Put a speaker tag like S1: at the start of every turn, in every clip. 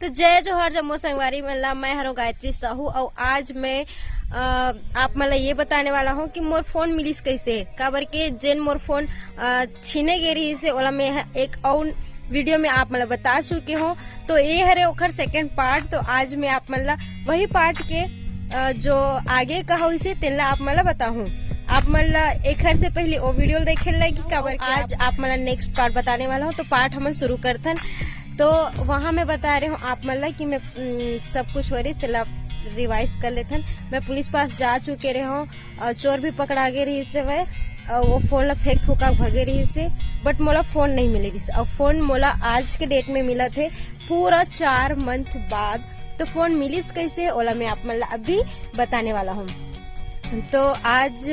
S1: तो जय जोहर जम्मू संगवारी मल्ला, मैं हरो गायत्री साहू और आज मैं आप मतलब ये बताने वाला हूँ कि मोर फोन मिलीस कैसे काबर के जेन मोर फोन छीने गे रही से ओला मैं एक और वीडियो में आप मतलब बता चुके हो। तो ये हरे ओखर सेकंड पार्ट। तो आज मैं आप मतलब वही पार्ट के जो आगे कहा इसे तेला आप मतलब बताऊँ। आप मतलब एक हर से पहले वो वीडियो देखे लगी काबर आज आप मतलब नेक्स्ट पार्ट बताने वाला हूँ। तो पार्ट हम शुरू करथन। तो वहाँ मैं बता रही हूँ आप मतलब कि मैं सब कुछ हो रही तेला रिवाइज कर लेथन। मैं पुलिस पास जा चुके रहे हूँ, चोर भी पकड़ा गे रही से वह वो फोन ला फेंक फूका भगे रही से, बट मोला फोन नहीं मिले रही। और फोन मोला आज के डेट में मिला थे पूरा 4 मंथ बाद। तो फोन मिलीस कैसे ओला मैं आप मतलब अभी बताने वाला हूँ। तो आज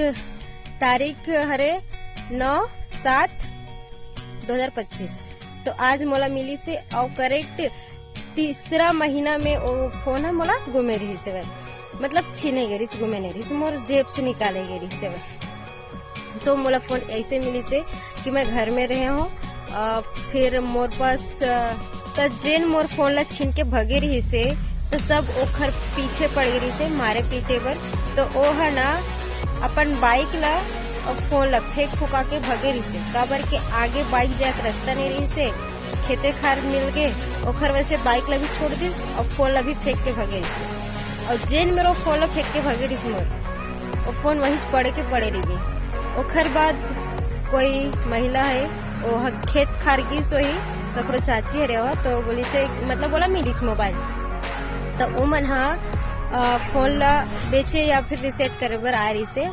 S1: तारीख हरे 9/7/2025। तो आज मोला मिली से और करेक्ट तीसरा महीना में वो फोन है मोला गुमे रही से वह मतलब छीने गे रही गुमे नहीं रही मोर जेब से निकाले गे रही से वह। तो मोला फोन ऐसे मिली से कि मैं घर में रहे हूँ, फिर मोर पास तो जेन मोर फोन ला छीन के भगे रही से तो सब ओखर पीछे पड़ गई से मारे पीटे पर। तो वो है ना अपन बाइक ला और फोन ला फेंक फुका के भगे रही से काबर के आगे बाइक जाए रास्ता नहीं रही से खेते खार मिल गए ओखर वैसे बाइक ला भी छोड़ दिस और फोन ला भी फेंक के भगे रही से। और जेन मेरो फोन ला फेंक के भगे रही मोर और फोन वहीं पड़े के पड़े रही। ओखर बाद कोई महिला है वो खेत खार गिस वही तो चाची है रेवा तो बोली से मतलब बोला मिलीस मोबाइल। तो वो मन फोन ला बेचे या फिर रिसेट करे बर आ रही से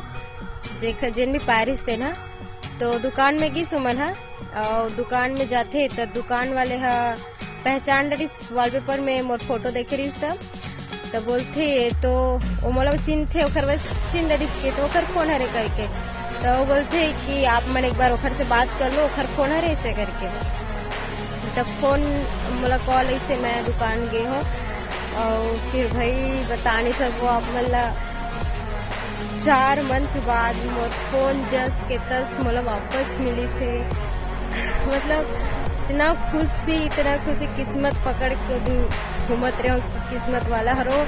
S1: जेन भी पारिस थे ना। तो दुकान में गिस उमन और दुकान में जाते तो दुकान वाले पहचान डरिस वॉलपेपर में मोर फोटो देखे रही तो बोलते तो वो मोला चिन्ह थे ओखर बस चिन्ह डरिस के तो ओखर फोन हरे करके। तो वो बोलते कि आप मन एक बार ओखर से बात कर लो ओखर फोन हरे ऐसे करके। तब फोन मोला कॉल ऐसे मैं दुकान गई हूँ और फिर भाई बता नहीं सको आप मतलब 4 मंथ बाद मोर फोन जस के तस मोला वापस मिली से मतलब इतना खुशी किस्मत पकड़ के घूमत रहे किस्मत वाला हरो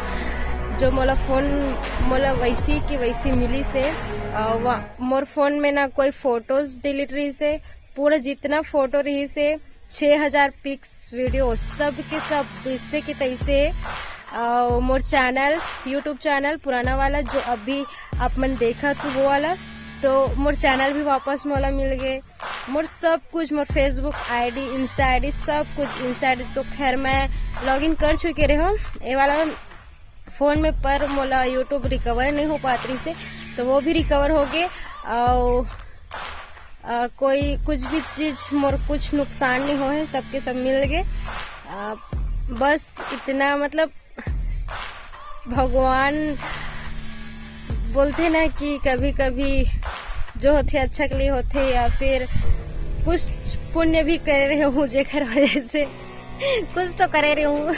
S1: जो मोला फोन मोला वैसी की वैसी मिली से। मोर फोन में ना कोई फोटोज डिलीट रही से, पूरा जितना फोटो रही से 6000 पिक्स वीडियो सब के सब इससे के तैसे। मोर चैनल यूट्यूब चैनल पुराना वाला जो अभी आप मन देखा तो वो वाला तो मोर चैनल भी वापस मोला मिल गए। मोर सब कुछ मोर फेसबुक आईडी इंस्टा आईडी सब कुछ इंस्टा आईडी तो खैर मैं लॉगिन कर चुके रहे हूँ ये वाला फोन में, पर मोला यूट्यूब रिकवर नहीं हो पाती रही से तो वो भी रिकवर हो गए। और कोई कुछ भी चीज मोर कुछ नुकसान नहीं हो है सबके सब मिल गए। बस इतना मतलब भगवान बोलते ना कि कभी कभी जो होते अच्छा के लिए होते या फिर कुछ पुण्य भी कर रहे हूँ जेकर वजह से कुछ तो करे रही हूँ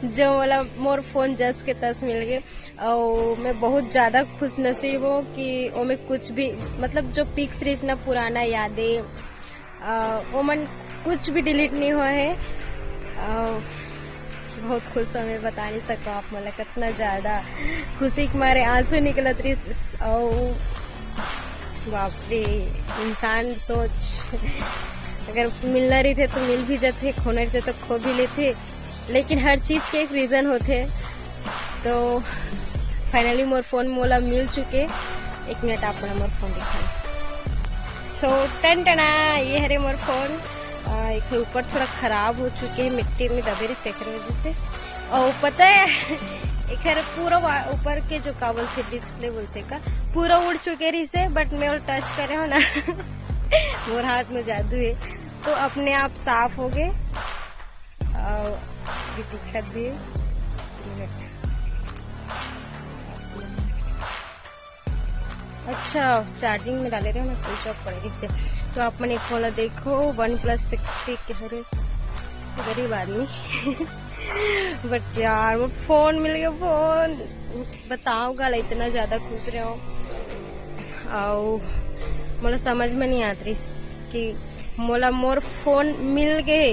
S1: जो मतलब मोर फोन जस के तस मिल गए। और मैं बहुत ज्यादा खुश नसीब हूँ कि वो में कुछ भी मतलब जो पिक्स रही ना पुराना यादें वो मन कुछ भी डिलीट नहीं हुआ है। बहुत खुश हूँ मैं बता नहीं सकता आप मतलब कितना ज्यादा खुशी के मारे आंसू निकलत रही। और बाप रे इंसान सोच अगर मिलना रही थे तो मिल भी जाते, खोना रही थे तो खो भी लेते, लेकिन हर चीज के एक रीजन होते। तो फाइनली मोर फोन मोला मिल चुके। 1 मिनट आप मोर फोन दिखाए। सो टन टना ये हरे मोर फोन एक ऊपर थोड़ा खराब हो चुके हैं मिट्टी में दबे रही देख रहे वजह से। और पता है एक पूरा ऊपर के जो काबल थे डिस्प्ले बोलते का पूरा उड़ चुके रही से, बट मैं और टच करे हो ना मोर हाथ में जादू है तो अपने आप साफ हो गए और दिक्कत भी है। अच्छा चार्जिंग में डाले रहे ना स्विच ऑफ पड़ेगी से। तो आप मैंने फोन देखो OnePlus 60 के हरे गरीब आदमी बट यार वो फोन मिल गया फोन बताओ गल इतना ज्यादा खुश रहे हो। और मतलब समझ में नहीं आती कि मोला मोर फोन मिल गए,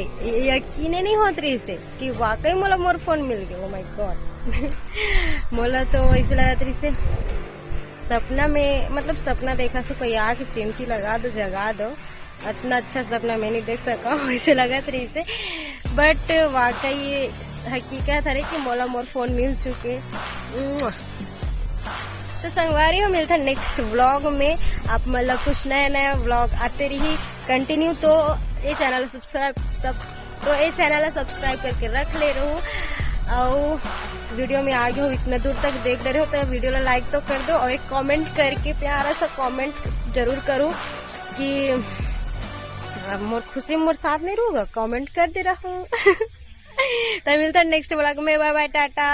S1: यकीन नहीं होत रही से कि वाकई मोला मोर फोन मिल गए। ओ माय गॉड मोला तो ऐसे लगा रही से सपना में, मतलब सपना देखा तो कोई आके चिमटी लगा दो, जगा दो, इतना अच्छा सपना मैं नहीं देख सका वैसे लगा रही से। बट वाकई ये हकीकत है कि मोला मोर फोन मिल चुके। तो संगवारी हो मिलता नेक्स्ट व्लॉग में। आप मतलब कुछ नया नया व्लॉग आते रही कंटिन्यू। तो ये चैनल सब्सक्राइब करके रख ले रहो। और वीडियो में आगे हो इतना दूर तक देख ले रहे हो तो वीडियो ला लाइक तो कर दो और एक कमेंट करके प्यारा सा कमेंट जरूर करो कि मोर खुशी मोर साथ नहीं रहूंगा, कमेंट कर दे रहा हूँ। तो मिलता नेक्स्ट व्लॉग में। Bye bye, Tata.